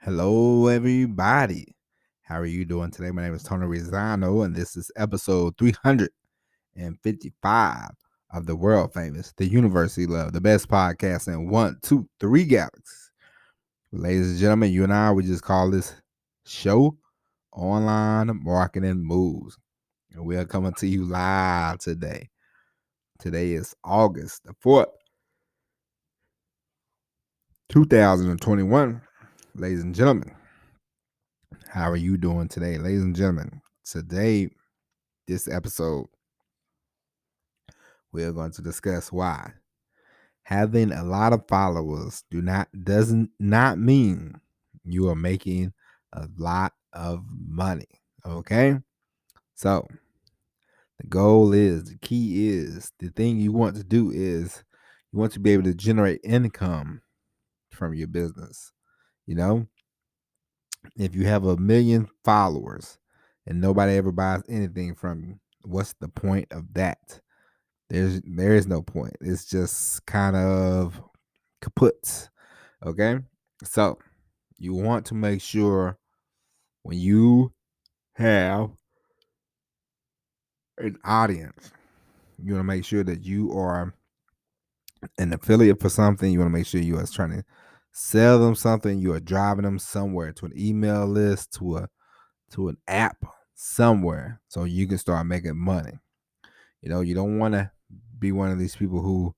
Hello, everybody. How are you doing today? My name is Tony Rizzano, and this is episode 355 of the world famous, the University Love, the best podcast in 1, 2, 3 galaxies. Ladies and gentlemen, you and I, we just call this show Online Marketing Moves. And we are coming to you live today. Today is August the 4th, 2021. Ladies and gentlemen, how are you doing today? Ladies and gentlemen, today, this episode, we are going to discuss why having a lot of followers doesn't not mean you are making a lot of money. Okay? So the key is, the thing you want to do is you want to be able to generate income from your business. You know, if you have 1 million followers and nobody ever buys anything from you, what's the point of that? There is no point. It's just kind of kaput. Okay? So you want to make sure when you have an audience, you want to make sure that you are an affiliate for something. You want to make sure you are trying to sell them something. You are driving them somewhere, to an email list, to an app somewhere, so you can start making money. You know, you don't want to be one of these people who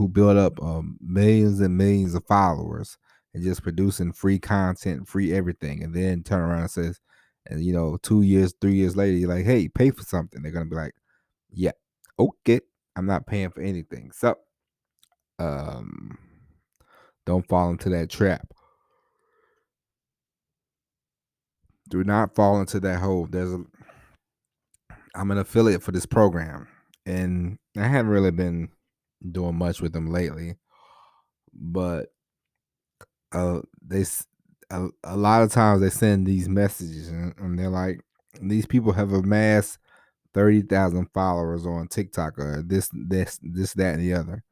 build up millions and millions of followers and just producing free content, free everything, and then turn around and says, and 2 years, 3 years later, you're like, hey, pay for something. They're gonna be like, yeah, okay, I'm not paying for anything. So um don't fall into that trap. Do not fall into that hole. I'm an affiliate for this program, and I haven't really been doing much with them lately, but they a lot of times they send these messages, and they're like, these people have amassed 30,000 followers on TikTok, or this, that, and the other,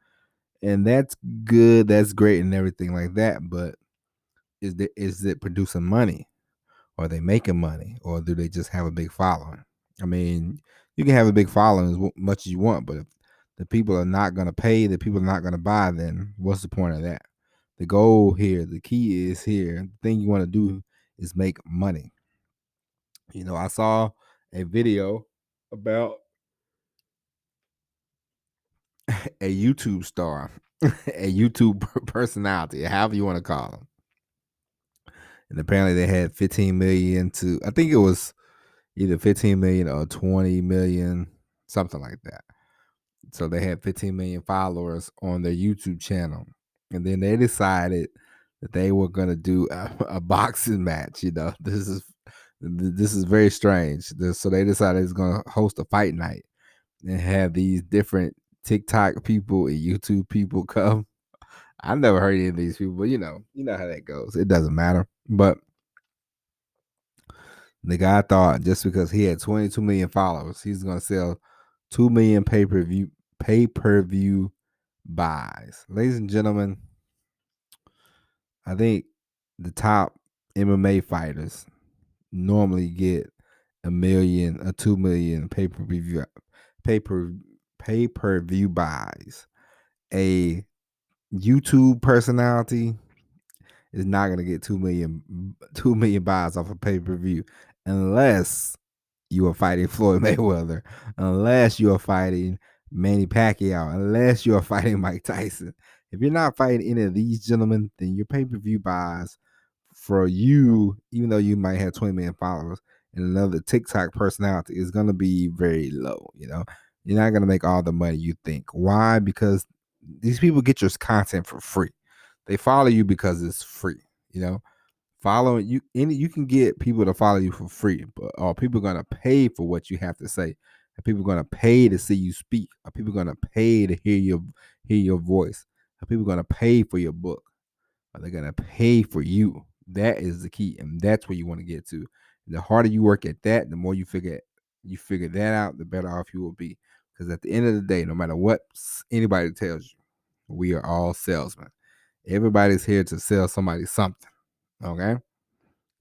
and that's good, that's great, and everything like that. But is it producing money? Are they making money, or do they just have a big following? I mean, you can have a big following as much as you want, but if the people are not going to pay, the people are not going to buy, then what's the point of that? The goal here, the key is here. The thing you want to do is make money. I saw a video about a YouTube star, a YouTube personality, however you want to call them. And apparently they had 15 million to, I think it was either 15 million or 20 million, something like that. So they had 15 million followers on their YouTube channel. And then they decided that they were going to do a boxing match. This is very strange. So they decided it's going to host a fight night and have these different TikTok people and YouTube people come. I've never heard any of these people, but you know how that goes. It doesn't matter. But the guy thought just because he had 22 million followers, he's going to sell 2 million pay-per-view buys. Ladies and gentlemen, I think the top MMA fighters normally get 1 million or 2 million pay-per-view buys. A YouTube personality is not going to get 2 million buys off a pay-per-view unless you are fighting Floyd Mayweather, unless you are fighting Manny Pacquiao, unless you are fighting Mike Tyson. If you're not fighting any of these gentlemen, then your pay-per-view buys for you, even though you might have 20 million followers and another TikTok personality, is going to be very low. You're not going to make all the money you think. Why? Because these people get your content for free. They follow you because it's free. Following you, you can get people to follow you for free, but are people going to pay for what you have to say? Are people going to pay to see you speak? Are people going to pay to hear your voice? Are people going to pay for your book? Are they going to pay for you? That is the key, and that's where you want to get to. The harder you work at that, the more you figure that out, the better off you will be. Because at the end of the day, no matter what anybody tells you, we are all salesmen. Everybody's here to sell somebody something. Okay?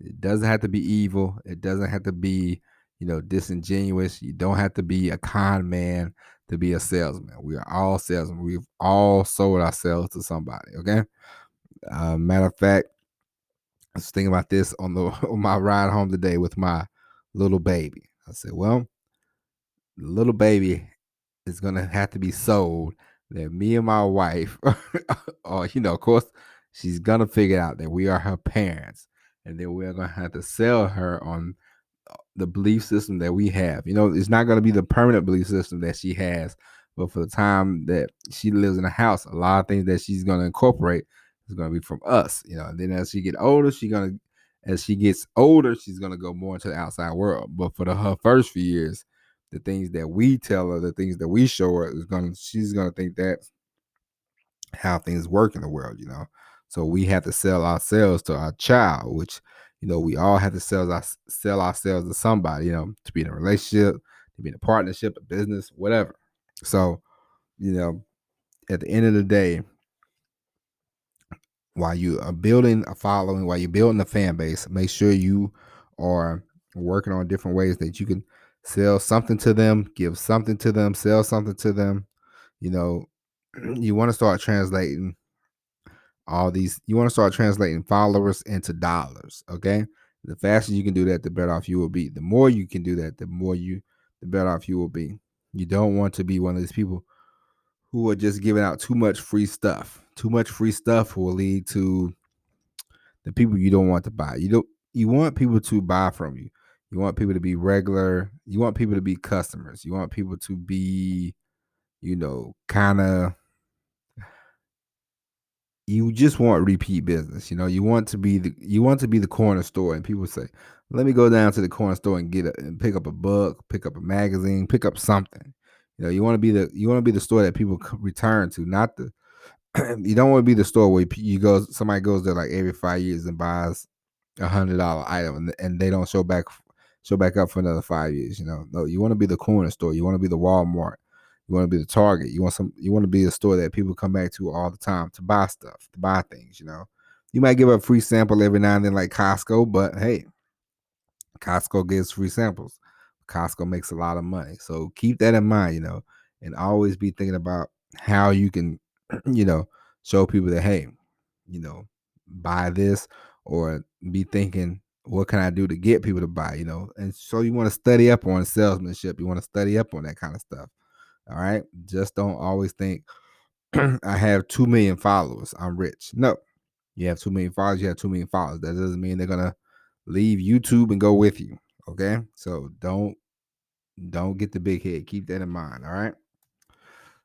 It doesn't have to be evil. It doesn't have to be, disingenuous. You don't have to be a con man to be a salesman. We are all salesmen. We've all sold ourselves to somebody. Okay. Matter of fact, I was thinking about this on the on my ride home today with my little baby. I said, well, the little baby is gonna have to be sold that me and my wife, or of course, she's gonna figure out that we are her parents, and then we're gonna have to sell her on the belief system that we have. It's not gonna be the permanent belief system that she has, but for the time that she lives in a house, a lot of things that she's gonna incorporate is gonna be from us. And then as she gets older, she's gonna go more into the outside world. But for her first few years, the things that we tell her, the things that we show her, she's gonna think that's how things work in the world. So we have to sell ourselves to our child, which we all have to sell ourselves to somebody, to be in a relationship, to be in a partnership, a business, whatever. So, you know, at the end of the day, while you are building a following, while you're building a fan base, make sure you are working on different ways that you can sell something to them, give something to them, sell something to them. You know, you want to start translating you want to start translating followers into dollars. Okay. The faster you can do that, the better off you will be. The more you can do that, the better off you will be. You don't want to be one of these people who are just giving out too much free stuff. Too much free stuff will lead to the people you don't want to buy. You want people to buy from you. You want people to be regular. You want people to be customers. You want people to be, kind of, you just want repeat business. You want to be the corner store, and people say, "Let me go down to the corner store and and pick up a book, pick up a magazine, pick up something." You want to be the store that people return to, not the you don't want to be the store where somebody goes there like every 5 years and buys $100 item, and they don't show back up for another 5 years. No, you want to be the corner store. You want to be the Walmart. You want to be the Target. You want to be a store that people come back to all the time to buy stuff, to buy things. You might give a free sample every now and then, like Costco, but hey, Costco gives free samples. Costco makes a lot of money. So keep that in mind, and always be thinking about how you can, show people that, hey, buy this, or be thinking, what can I do to get people to buy. And so you want to study up on salesmanship. You want to study up on that kind of stuff. All right. Just don't always think, I have 2 million followers, I'm rich. No, you have 2 million followers, you have 2 million followers. That doesn't mean they're going to leave YouTube and go with you. Okay. So don't get the big head. Keep that in mind. All right.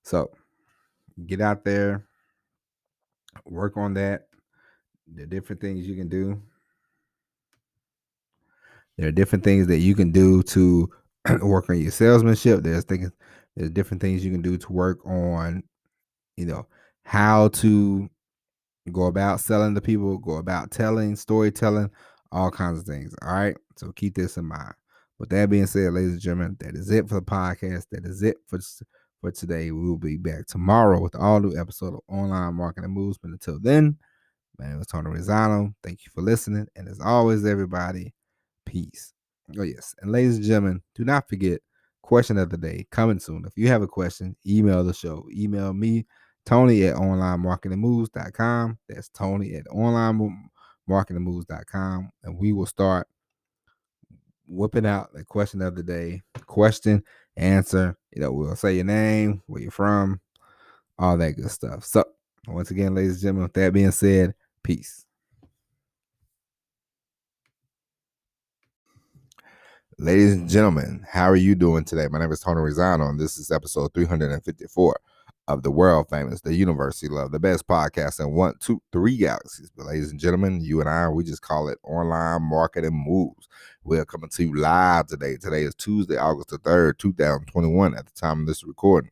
So get out there, work on that. The different things you can do. There are different things that you can do to work on your salesmanship. There's different things you can do to work on, how to go about selling to people, go about telling, storytelling, all kinds of things. All right. So keep this in mind. With that being said, ladies and gentlemen, that is it for the podcast. That is it for today. We will be back tomorrow with all new episode of Online Marketing Moves. But until then, my name is Tony Rizzano. Thank you for listening. And as always, everybody, peace. Oh, yes. And ladies and gentlemen, do not forget, question of the day coming soon. If you have a question, email the show. Email me, Tony at onlinemarketingmoves.com. That's Tony at onlinemarketingmoves.com. And we will start whipping out the question of the day. Question, answer. We'll say your name, where you're from, all that good stuff. So, once again, ladies and gentlemen, with that being said, peace. Ladies and gentlemen, how are you doing today? My name is Tony Rizzano, and this is episode 354 of the world famous, the University Love, the best podcast in 1, 2, 3 galaxies. But ladies and gentlemen, you and I, we just call it Online Marketing Moves. We're coming to you live today. Today is Tuesday, August the 3rd, 2021 at the time of this recording.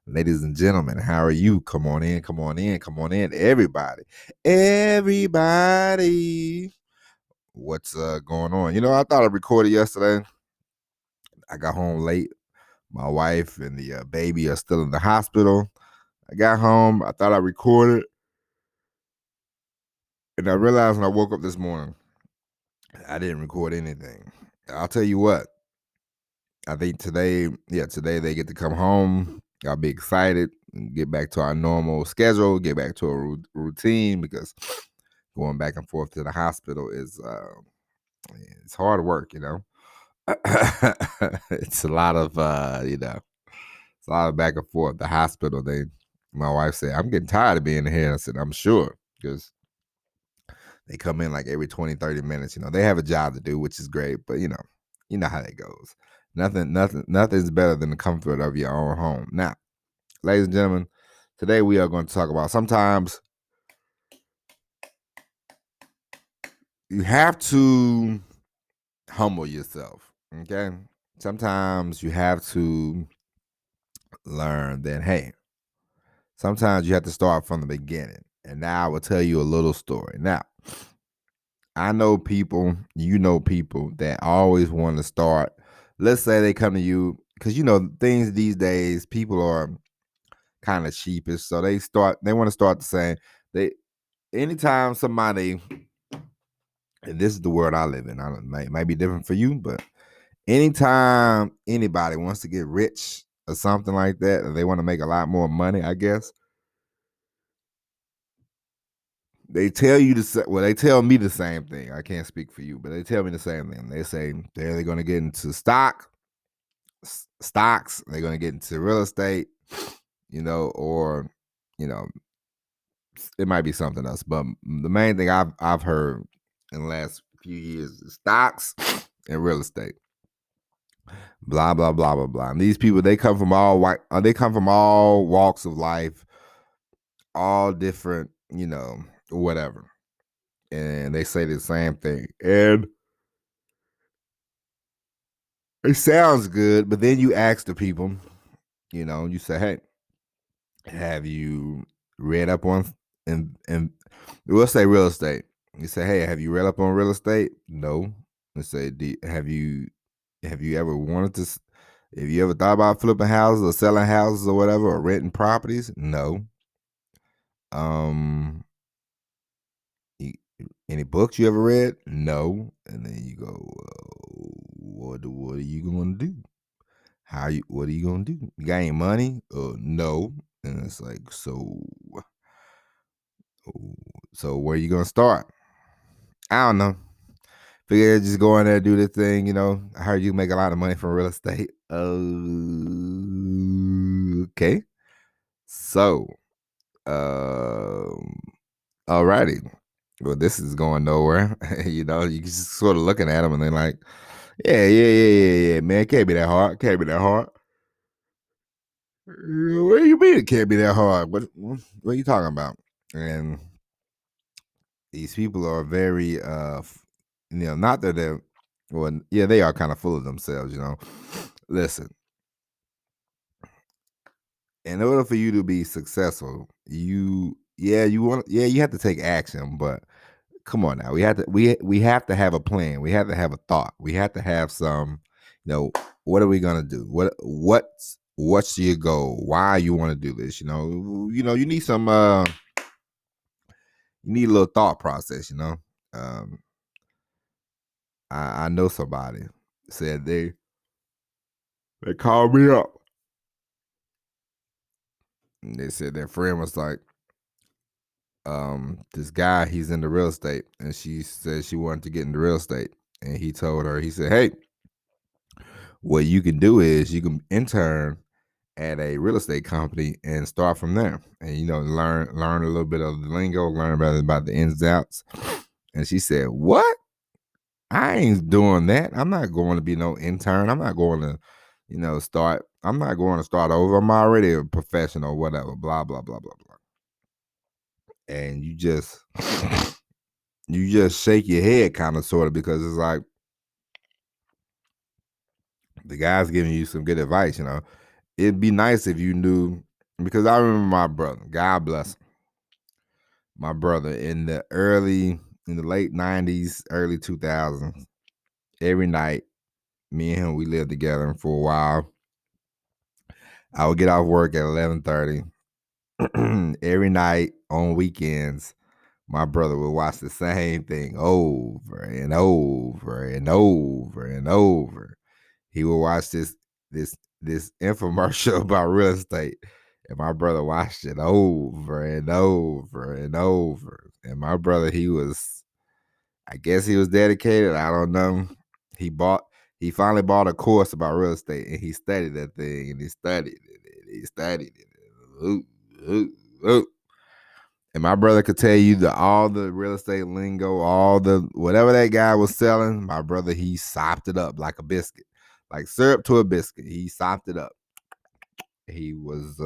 Ladies and gentlemen, how are you? Come on in, come on in, come on in. Everybody. What's going on? I thought I recorded yesterday. I got home late. My wife and the baby are still in the hospital. I got home. I thought I recorded. And I realized when I woke up this morning, I didn't record anything. I'll tell you what. I think today they get to come home. I'll be excited and get back to our normal schedule, get back to a routine because going back and forth to the hospital is it's hard work, you know. It's a lot of it's a lot of back and forth. The hospital, my wife said, I'm getting tired of being here. I said, I'm sure, because they come in like every 20, 30 minutes. You know, they have a job to do, which is great, but you know how that goes. Nothing's better than the comfort of your own home. Now, ladies and gentlemen, today we are going to talk about sometimes you have to humble yourself. Okay. Sometimes you have to learn that, hey, sometimes you have to start from the beginning. And now I will tell you a little story. Now, I know people, you know people that always want to start. Let's say they come to you because things these days, people are kind of sheepish. So they want to start the same. Anytime somebody, and this is the world I live in, I don't might be different for you, but anytime anybody wants to get rich or something like that, and they want to make a lot more money, I guess, they tell you they tell me the same thing. I can't speak for you, but they tell me the same thing. They say they're going to get into stocks, they're going to get into real estate, or you know, it might be something else. But the main thing I've heard in the last few years is stocks and real estate. Blah blah blah blah blah. And these people, they come from all walks of life, all different, whatever. And they say the same thing. And it sounds good, but then you ask the people, you say, hey, have you read up on and we'll say real estate. You say, hey, have you read up on real estate? No. And say, have you ever wanted to have you ever thought about flipping houses or selling houses or whatever, or renting properties? No. Um any books you ever read? No. And then you go, what are you gonna do? What are you gonna do? You got any money? No. And it's like, so where are you gonna start? I don't know. Figure just go in there, do this thing, I heard you make a lot of money from real estate. Okay. So, alrighty. Well, this is going nowhere. You just sort of looking at them and they're like, yeah, man. Can't be that hard. Can't be that hard. What do you mean it can't be that hard? What are you talking about? And these people are very, not that they're, well, yeah, they are kind of full of themselves, Listen, in order for you to be successful, you have to take action, but come on now, we have to have a plan. We have to have a thought. We have to have some, what are we gonna do? What's your goal? Why you want to do this? You need some you need a little thought process, Um, I know somebody said they called me up and they said their friend was like, this guy, he's into real estate, and she said she wanted to get into real estate, and he told her, he said, hey, what you can do is you can intern at a real estate company and start from there, and learn a little bit of the lingo, learn about the ins and outs. And she said, what? I ain't doing that. I'm not going to be no intern. I'm not going to I'm not going to start over. I'm already a professional, whatever, blah blah blah blah blah. And you just shake your head kind of sort of, because it's like the guy's giving you some good advice. It'd be nice if you knew, because I remember my brother, God bless him, my brother in the late 90s, early 2000s, every night, me and him, we lived together, and for a while I would get off work at 11:30 every night on weekends. My brother would watch the same thing over and over and over and over. He would watch this this infomercial about real estate, and my brother watched it over and over and over. And my brother, I guess he was dedicated. I don't know. He bought he finally bought a course about real estate, and he studied that thing, and he studied it, and he studied it. Ooh, ooh, ooh. And my brother could tell you all the real estate lingo, all the whatever that guy was selling. My brother, he sopped it up like a biscuit, like syrup to a biscuit. He sopped it up. He was,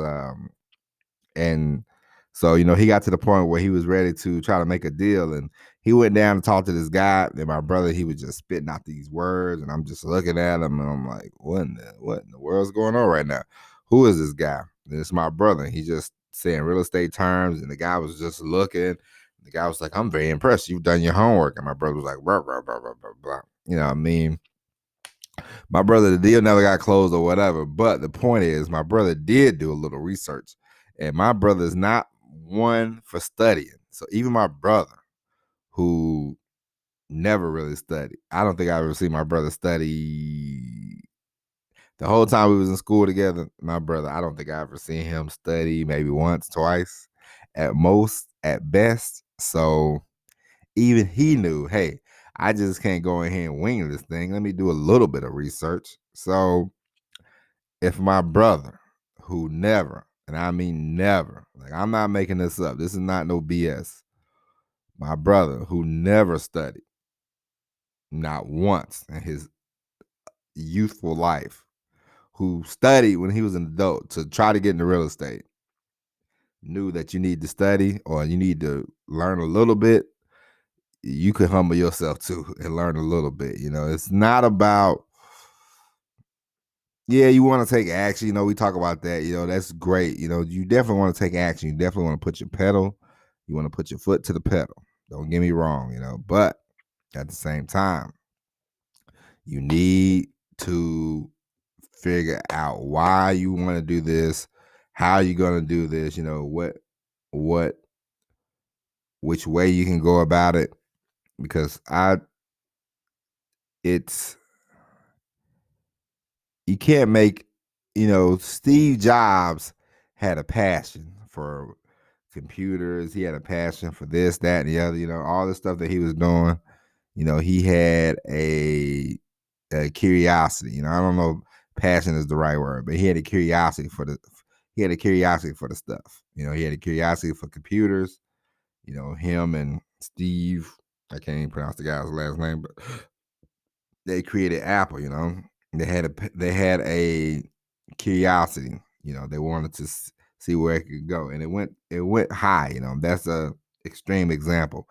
and so he got to the point where he was ready to try to make a deal, and he went down and talked to this guy. And my brother, he was just spitting out these words, and I'm just looking at him, and I'm like, what in the world's going on right now? Who is this guy? And it's my brother. He just saying real estate terms, and the guy was just looking. The guy was like, I'm very impressed. You've done your homework. And my brother was like, blah, blah, blah, blah, blah, blah. You know what I mean? My brother, the deal never got closed or whatever. But the point is, my brother did do a little research. And my brother is not one for studying. So even my brother, who never really studied, I don't think I ever seen my brother study the whole time we was in school together. My brother, I don't think I ever seen him study maybe once, twice, at most, at best. So even he knew, hey, I just can't go in here and wing this thing. Let me do a little bit of research. So if my brother, who never, and I mean never, like I'm not making this up, this is not no BS. My brother, who never studied, not once in his youthful life, who studied when he was an adult to try to get into real estate, knew that you need to study or you need to learn a little bit. You could humble yourself too and learn a little bit. It's not about, yeah, you want to take action. We talk about that. That's great. You definitely want to take action. You definitely want to put your pedal. You want to put your foot to the pedal. Don't get me wrong, but at the same time, you need to figure out why you want to do this, how you're going to do this, which way you can go about it. Because you can't make, Steve Jobs had a passion for computers. He had a passion for this, that, and the other, all the stuff that he was doing. He had a curiosity. I don't know if passion is the right word, but he had a curiosity for the stuff. He had a curiosity for computers. Him and Steve, I can't even pronounce the guy's last name, but they created Apple. They had a curiosity. They wanted to see where it could go, and it went high. That's a extreme example.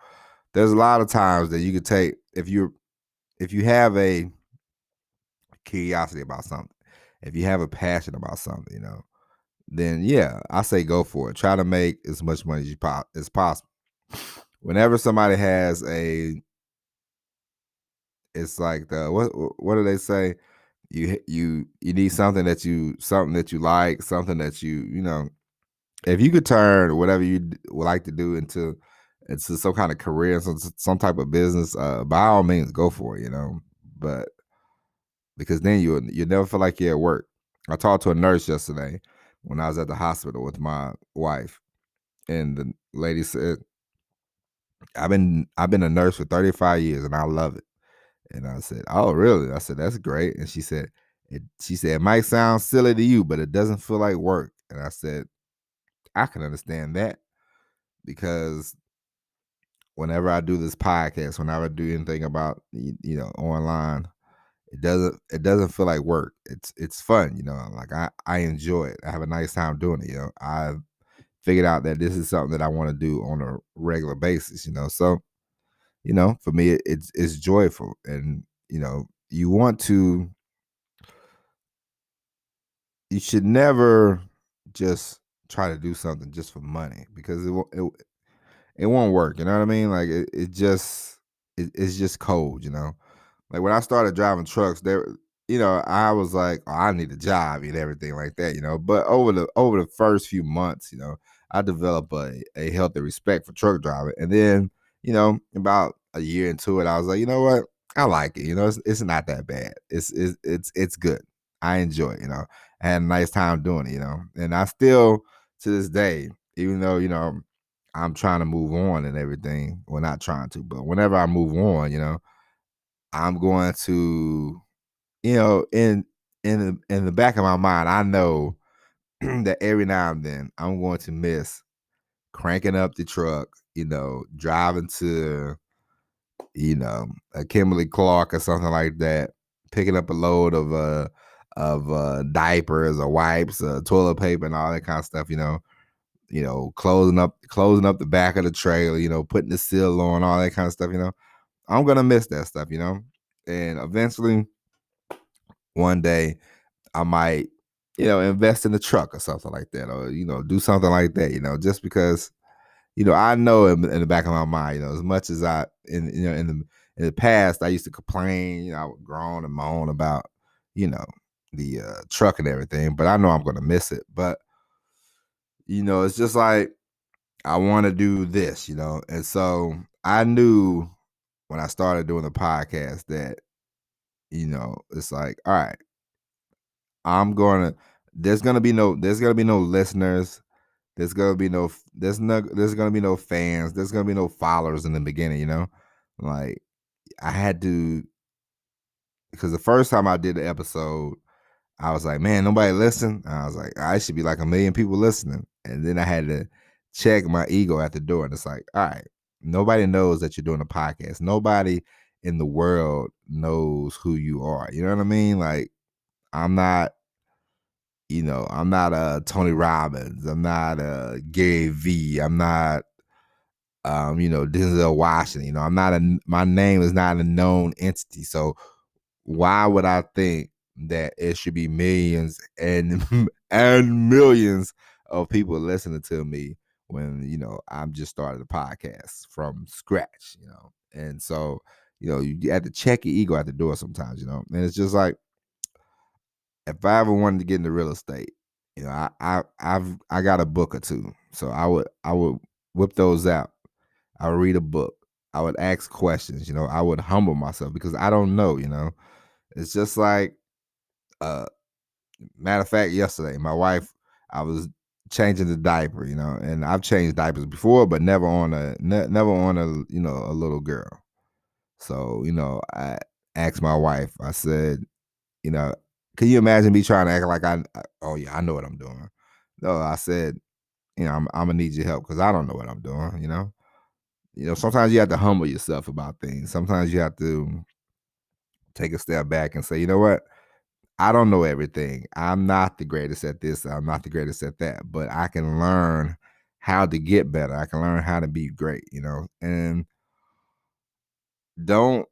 There's a lot of times that you could take if you have a curiosity about something, if you have a passion about something, then yeah, I say go for it. Try to make as much money as possible. Whenever somebody has it's like what do they say? You need something that you like, something that if you could turn whatever you would like to do into some kind of career, some type of business, by all means go for it, but because then you never feel like you're at work. I talked to a nurse yesterday when I was at the hospital with my wife, and the lady said, I've been a nurse for 35 years and I love it. And I said, oh, really? I said, that's great. And she said, it might sound silly to you, but it doesn't feel like work. And I said, I can understand that, because whenever I do this podcast, whenever I do anything about, online, it doesn't feel like work. It's fun, like I enjoy it. I have a nice time doing it. I've figured out that this is something that I want to do on a regular basis, so for me it's joyful. And you should never just try to do something just for money, because it won't work. You know what I mean? Like it's just cold. Like when I started driving trucks, I was like, oh, I need a job and everything like that. But over the first few months, I developed a healthy respect for truck driving. And then, about a year into it, I was like, you know what? I like it. It's not that bad. It's good. I enjoy it. I had a nice time doing it. And I still to this day, even though I'm trying to move on and everything. Well, not trying to, but whenever I move on, I'm going to, in the back of my mind, I know that every now and then I'm going to miss cranking up the truck, driving to, a Kimberly Clark or something like that, picking up a load of diapers or wipes, toilet paper, and all that kind of stuff. Closing up the back of the trailer, putting the seal on, all that kind of stuff. I'm gonna miss that stuff. And eventually, one day, I might, invest in a truck or something like that, or do something like that. Just because I know in the back of my mind, as much as in the past, I used to complain, I would groan and moan about, the truck and everything, but I know I'm going to miss it. But, it's just like, I want to do this, and so I knew when I started doing the podcast that, it's like, all right, there's gonna be no listeners. There's gonna be no fans. There's gonna be no followers in the beginning. Like I had to, because the first time I did the episode, I was like, man, nobody listened. I was like, I should be like 1 million people listening. And then I had to check my ego at the door, and it's like, all right, nobody knows that you're doing a podcast. Nobody in the world knows who you are. You know what I mean? Like I'm not. I'm not a Tony Robbins. I'm not a Gary V. I'm not, Denzel Washington. My name is not a known entity. So why would I think that it should be millions and and millions of people listening to me when, I'm just started a podcast from scratch, And so, you have to check your ego at the door sometimes, And it's just like, if I ever wanted to get into real estate, I got a book or two. So I would whip those out. I would read a book. I would ask questions, I would humble myself because I don't know, It's just like uh matter of fact, yesterday, my wife, I was changing the diaper, and I've changed diapers before, but never on never on a little girl. So, I asked my wife, I said, you know, can you imagine me trying to act like oh yeah, I know what I'm doing. No, I said, I'm gonna need your help because I don't know what I'm doing, sometimes you have to humble yourself about things. Sometimes you have to take a step back and say, you know what? I don't know everything. I'm not the greatest at this. I'm not the greatest at that, but I can learn how to get better. I can learn how to be great, and don't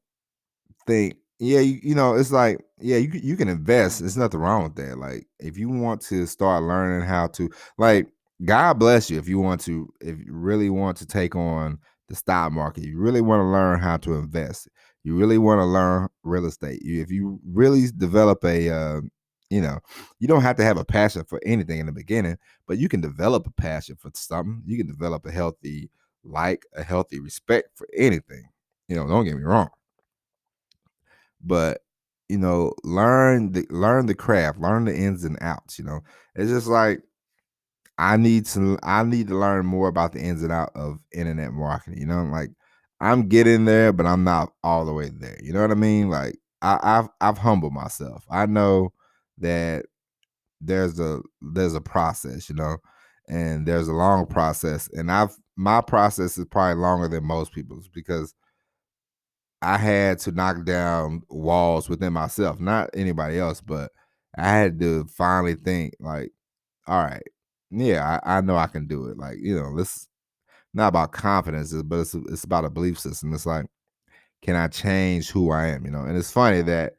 think, yeah, it's like, yeah, you can invest. There's nothing wrong with that. Like, if you want to start learning how to, like, God bless you if if you really want to take on the stock market, you really want to learn how to invest, you really want to learn real estate. If you really develop you know, you don't have to have a passion for anything in the beginning, but you can develop a passion for something. You can develop a healthy respect for anything. Don't get me wrong. But learn the craft, learn the ins and outs. It's just like I need to learn more about the ins and out of internet marketing. Like I'm getting there, but I'm not all the way there. You know what I mean? Like I've humbled myself. I know that there's a process, and there's a long process, and my process is probably longer than most people's because I had to knock down walls within myself, not anybody else, but I had to finally think like, all right, yeah, I know I can do it. Like, this not about confidence, but it's about a belief system. It's like, can I change who I am? And it's funny that,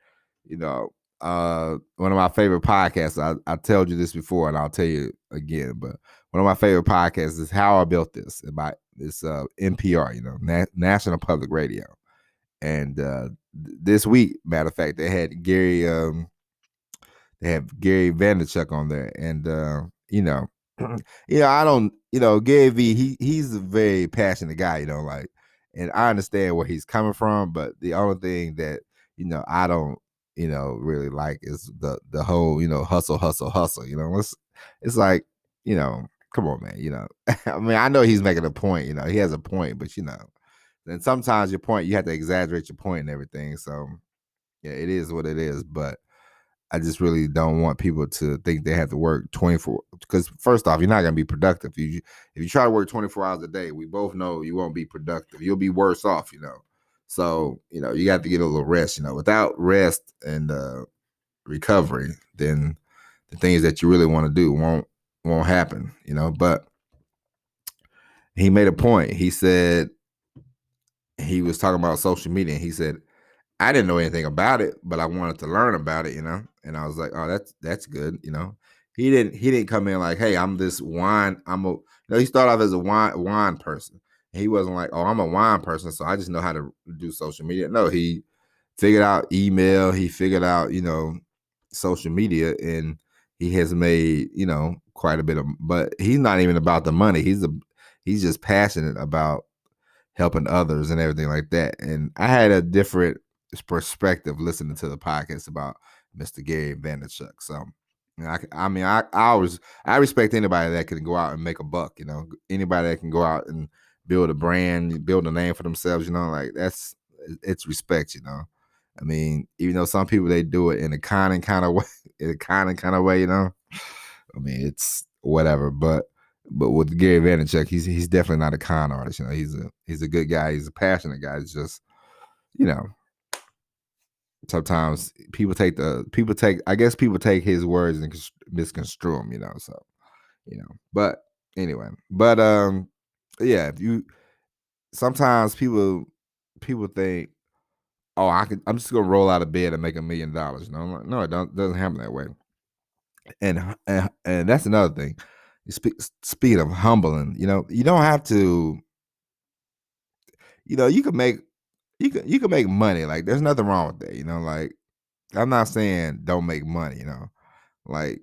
one of my favorite podcasts, I told you this before and I'll tell you again, but one of my favorite podcasts is How I Built This about this NPR, National Public Radio. And this week, matter of fact, they have Gary Vaynerchuk on there, and I don't, Gary V, he's a very passionate guy, like, and I understand where he's coming from, but the only thing that, I don't, really like is the whole, hustle, hustle, hustle. It's like, come on, man, I mean, I know he's making a point, he has a point, but then sometimes your point, you have to exaggerate your point and everything. So yeah, it is what it is, but I just really don't want people to think they have to work 24, because first off, you're not going to be productive. If you try to work 24 hours a day, we both know you won't be productive. You'll be worse off, So, you got to get a little rest, Without rest and recovery, then the things that you really want to do won't happen, But he made a point. He said he was talking about social media. And he said, I didn't know anything about it, but I wanted to learn about it, And I was like, oh, that's good. He didn't come in like, hey, I'm this wine. He started off as a wine person. He wasn't like, oh, I'm a wine person, so I just know how to do social media. No, he figured out email. He figured out, social media, and he has made, quite a bit of. But he's not even about the money. He's just passionate about helping others and everything like that. And I had a different perspective listening to the podcast about Mr. Gary Vaynerchuk. So, I mean, I respect anybody that can go out and make a buck. Anybody that can go out and build a brand, build a name for themselves. Like it's respect. I mean, even though some people they do it in a kind of way, I mean, it's whatever, but with Gary Vaynerchuk, he's definitely not a con artist. He's a good guy. He's a passionate guy. It's just, you know, sometimes I guess people take his words and misconstrue them. So But anyway, yeah. If you sometimes people think, oh, I'm just gonna roll out of bed and make $1 million. I'm like, no, doesn't happen that way. And that's another thing. Speaking of humbling, you don't have to. You can make you can make money. Like there's nothing wrong with that. Like I'm not saying don't make money. Like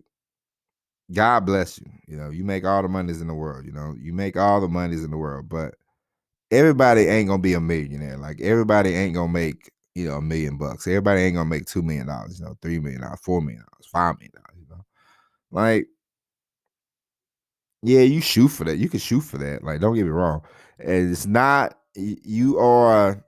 God bless you. You make all the monies in the world. You make all the monies in the world, but everybody ain't gonna be a millionaire. Like everybody ain't gonna make $1 million. Everybody ain't gonna make $2 million. $3 million, $4 million, $5 million. Like yeah, you shoot for that. You can shoot for that. Like don't get me wrong. And it's not you are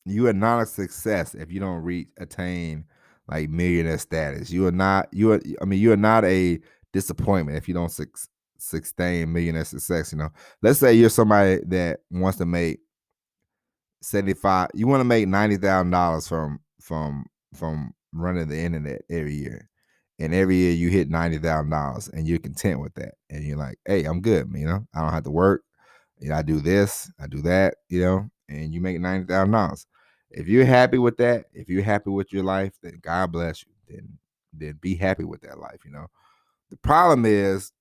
not a success if you don't attain like millionaire status. You are not a disappointment if you don't sustain millionaire success. Let's say you're somebody that wants to make 75. You want to make $90,000 from running the internet every year, and every year you hit $90,000 and you're content with that, and you're like, hey, I'm good. I don't have to work. I do this, I do that. And you make $90,000. If you're happy with that, if you're happy with your life, then God bless you. Then be happy with that life. The problem is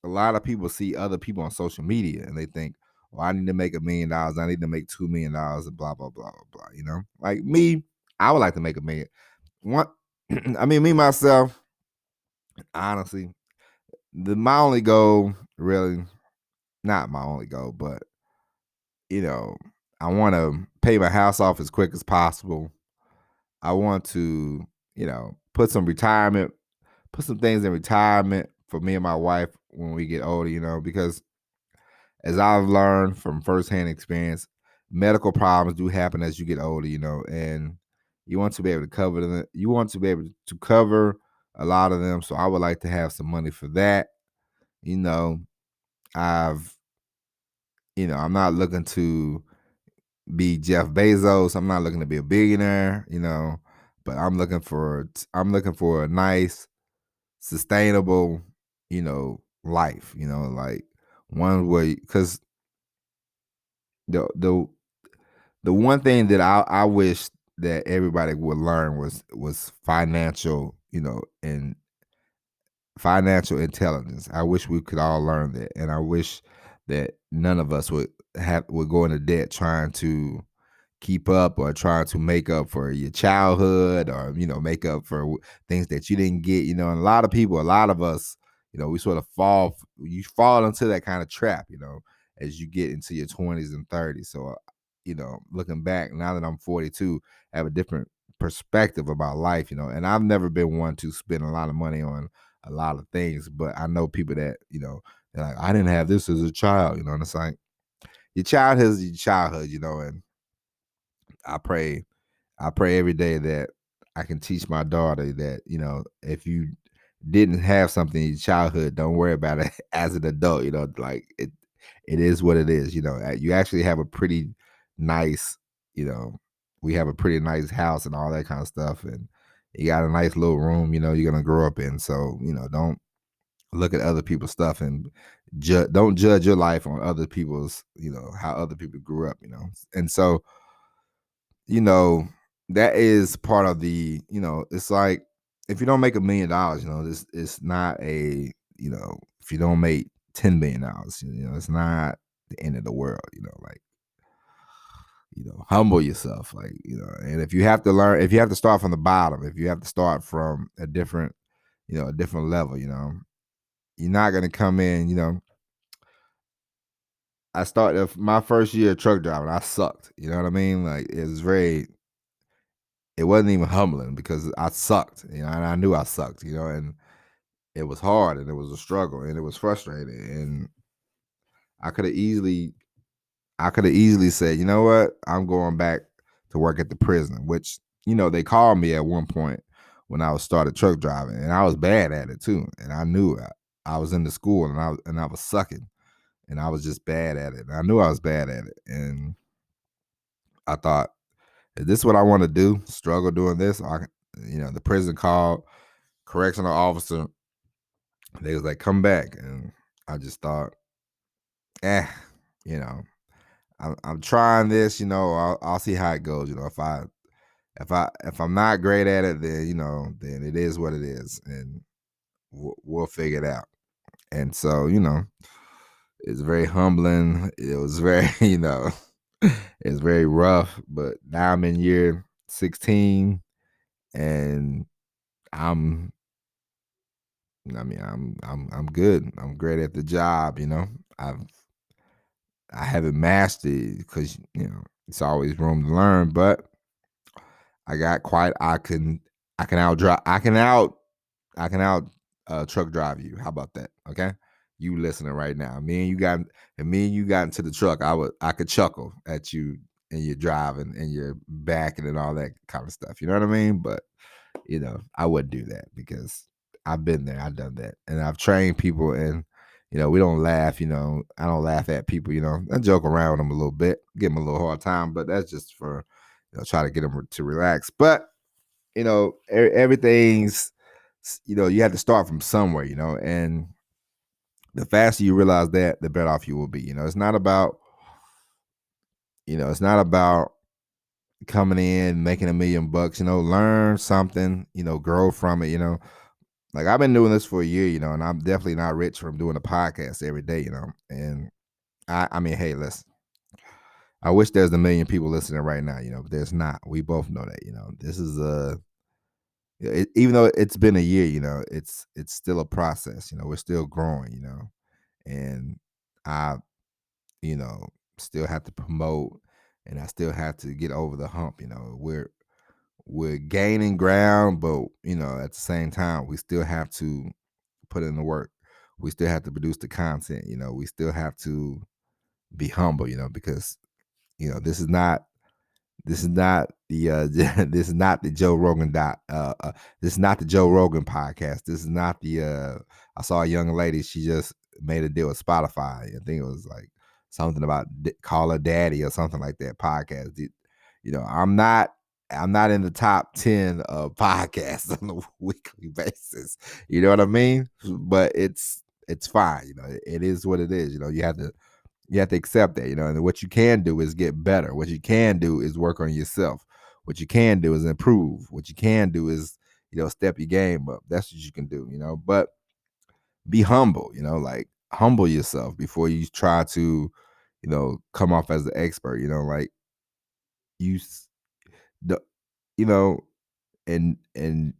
a lot of people see other people on social media and they think, "Oh, I need to make $1 million. I need to make $2 million, and blah blah blah blah blah." Like me, I would like to make a million. What? I mean, me myself, honestly, my only goal, really, not my only goal, but I want to pay my house off as quick as possible. I want to, put some things in retirement for me and my wife when we get older, because as I've learned from firsthand experience, medical problems do happen as you get older, and you want to be able to cover them. You want to be able to cover a lot of them. So I would like to have some money for that. I've, I'm not looking to be Jeff Bezos. I'm not looking to be a billionaire, but I'm looking for a nice, sustainable, life, like one way, because the the the one thing that I wish that everybody would learn was financial, and financial intelligence. I wish we could all learn that, and I wish that none of us would go into debt trying to keep up or trying to make up for your childhood, or make up for things that you didn't get. And a lot of us, we sort of you fall into that kind of trap, as you get into your 20s and 30s. So looking back now that I'm 42, I have a different perspective about life, and I've never been one to spend a lot of money on a lot of things, but I know people that they're like, I didn't have this as a child, and it's like, your childhood is your childhood, and I pray every day that I can teach my daughter that, if you didn't have something in your childhood, don't worry about it as an adult. Like it is what it is. You actually have a pretty nice, we have a pretty nice house and all that kind of stuff, and you got a nice little room, you're gonna grow up in. So, don't look at other people's stuff and don't judge your life on other people's, how other people grew up, And so, you know, that is part of it's like, if you don't make $1 million, this it's not if you don't make $10 million, it's not the end of the world, like, humble yourself, like, and if you have to start from the bottom, if you have to start from a different, a different level, you're not gonna come in, I started my first year of truck driving, I sucked, you know what I mean? Like, it wasn't even humbling because I sucked, and I knew I sucked, and it was hard and it was a struggle and it was frustrating. And I could have easily said, you know what, I'm going back to work at the prison, which, they called me at one point when I was started truck driving, and I was bad at it too. And I knew I was in the school, and I was sucking, and I was just bad at it. And I knew I was bad at it. And I thought, is this what I want to do? Struggle doing this? The prison called correctional officer. They was like, come back. And I just thought, eh, you know, I'm trying this, I'll see how it goes. If I'm not great at it, then, then it is what it is. And we'll figure it out. And so, it's very humbling. It was very, it's very rough, but now I'm in year 16, and I'm I'm good. I'm great at the job, I've I haven't mastered, because it's always room to learn, but I can out drive I can out truck drive you. How about that? Okay. You listening right now. Me and you got into the truck, I could chuckle at you and your driving and your backing and all that kind of stuff. You know what I mean? But I wouldn't do that, because I've been there, I've done that. And I've trained people, and we don't laugh, I don't laugh at people, I joke around with them a little bit, give them a little hard time, but that's just for, try to get them to relax. But, everything's, you have to start from somewhere, and the faster you realize that, the better off you will be. It's not about coming in, making $1 million, learn something, grow from it, Like, I've been doing this for a year, and I'm definitely not rich from doing a podcast every day, And I mean, hey, listen, I wish there's 1 million people listening right now, but there's not. We both know that, This is even though it's been a year, it's still a process. We're still growing, and I, you know, still have to promote, and I still have to get over the hump. We're gaining ground, but at the same time, we still have to put in the work. We still have to produce the content. We still have to be humble. Because this is not the this is not the Joe Rogan this is not the Joe Rogan podcast. This is not the I saw a young lady, she just made a deal with Spotify. I think it was like something about Call Her Daddy or something like that podcast. I'm not in the top 10 of podcasts on a weekly basis. You know what I mean? But it's fine. It is what it is. You have to accept that, and what you can do is get better. What you can do is work on yourself. What you can do is improve. What you can do is, step your game up. That's what you can do, but be humble, like, humble yourself before you try to, come off as the expert, like, you the you know, and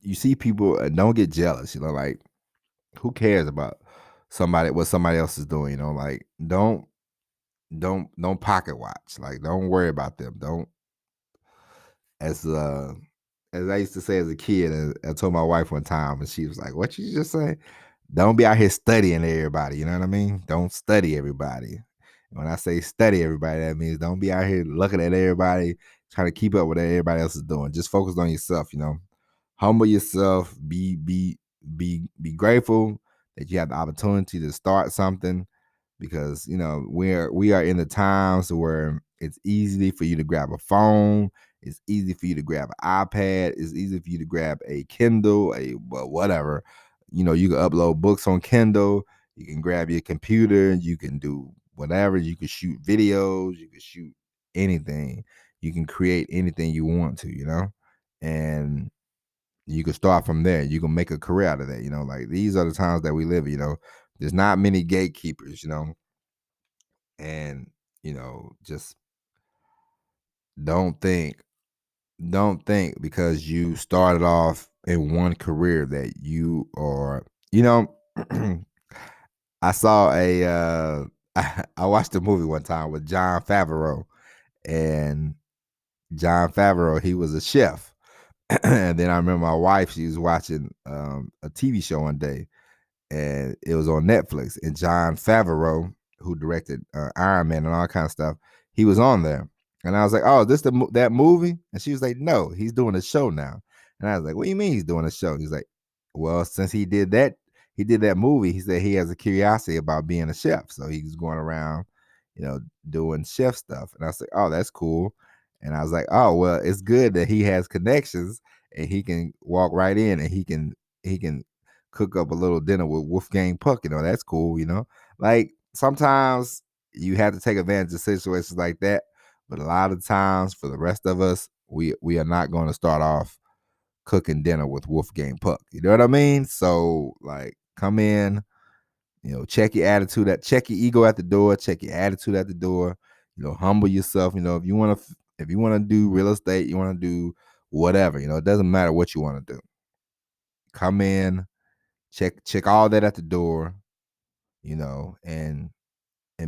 you see people and don't get jealous, like who cares about what somebody else is doing, like don't pocket watch. Like don't worry about them. Don't as uh as I used to say as a kid, I told my wife one time and she was like, "What you just say?" Don't be out here studying everybody, you know what I mean? Don't study everybody. When I say study everybody, that means don't be out here looking at everybody, trying to keep up with what everybody else is doing. Just focus on yourself. Humble yourself, be grateful that you have the opportunity to start something because we are in the times where it's easy for you to grab a phone, it's easy for you to grab an iPad, it's easy for you to grab a Kindle, whatever. You can upload books on Kindle, you can grab your computer, you can do whatever, you can shoot videos, you can shoot anything, you can create anything you want to. And you can start from there. You can make a career out of that. Like these are the times that we live. There's not many gatekeepers. And just don't think don't think because you started off in one career that you are. You know, I saw I watched a movie one time with John Favreau, and John Favreau, he was a chef. And then I remember my wife, she was watching a TV show one day, and it was on Netflix. And John Favreau, who directed Iron Man and all kind of stuff, he was on there. And I was like, "Oh, is this that movie?" And she was like, "No, he's doing a show now." And I was like, "What do you mean he's doing a show?" He's like, "Well, since he did that movie. He said he has a curiosity about being a chef, so he's going around, you know, doing chef stuff." And I was like, "Oh, that's cool." And I was like, "Oh, well, it's good that he has connections and he can walk right in and he can cook up a little dinner with Wolfgang Puck. That's cool. Like sometimes you have to take advantage of situations like that, but a lot of times for the rest of us, we are not going to start off cooking dinner with Wolfgang Puck. You know what I mean? So like, come in, check your attitude check your ego at the door, check your attitude at the door. Humble yourself. If you want to do real estate, you want to do whatever. It doesn't matter what you want to do. Come in, check all that at the door, and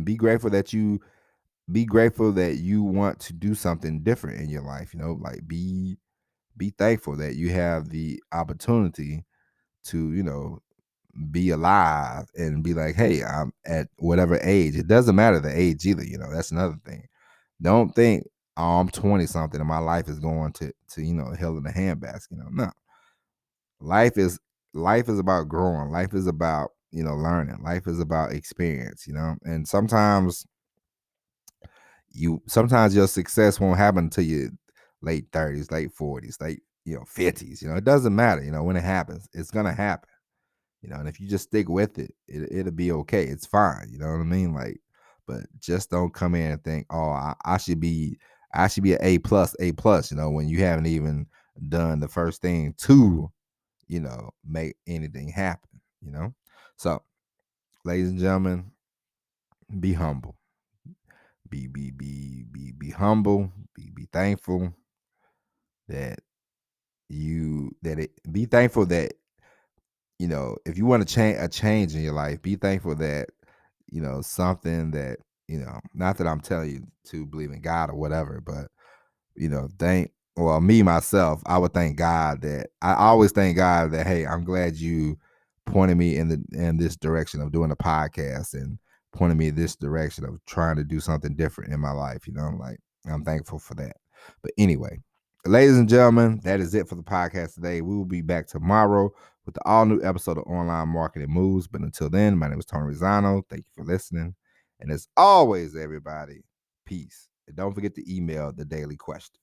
be grateful that you want to do something different in your life. Like be thankful that you have the opportunity to be alive and be like, hey, I'm at whatever age. It doesn't matter the age either. That's another thing. Don't think, oh, I'm 20 something and my life is going to hell in a handbasket. No, life is about growing. Life is about learning. Life is about experience. And sometimes your success won't happen until your late 30s, late 40s, late 50s. It doesn't matter. When it happens, it's gonna happen. And if you just stick with it'll be okay. It's fine. You know what I mean? Like, but just don't come in and think, oh, I should be an A plus, when you haven't even done the first thing to make anything happen. So, ladies and gentlemen, be humble. Be humble. Be thankful that be thankful that if you want to change a change in your life, be thankful that something that not that I'm telling you to believe in God or whatever, but me myself, I would thank God that I always thank God that, hey, I'm glad you pointed me in this direction of doing a podcast and pointed me in this direction of trying to do something different in my life. Like, I'm thankful for that. But anyway, ladies and gentlemen, that is it for the podcast today. We will be back tomorrow with the all new episode of Online Marketing Moves. But until then, my name is Tony Rizzano. Thank you for listening. And as always, everybody, peace. And don't forget to email the daily question.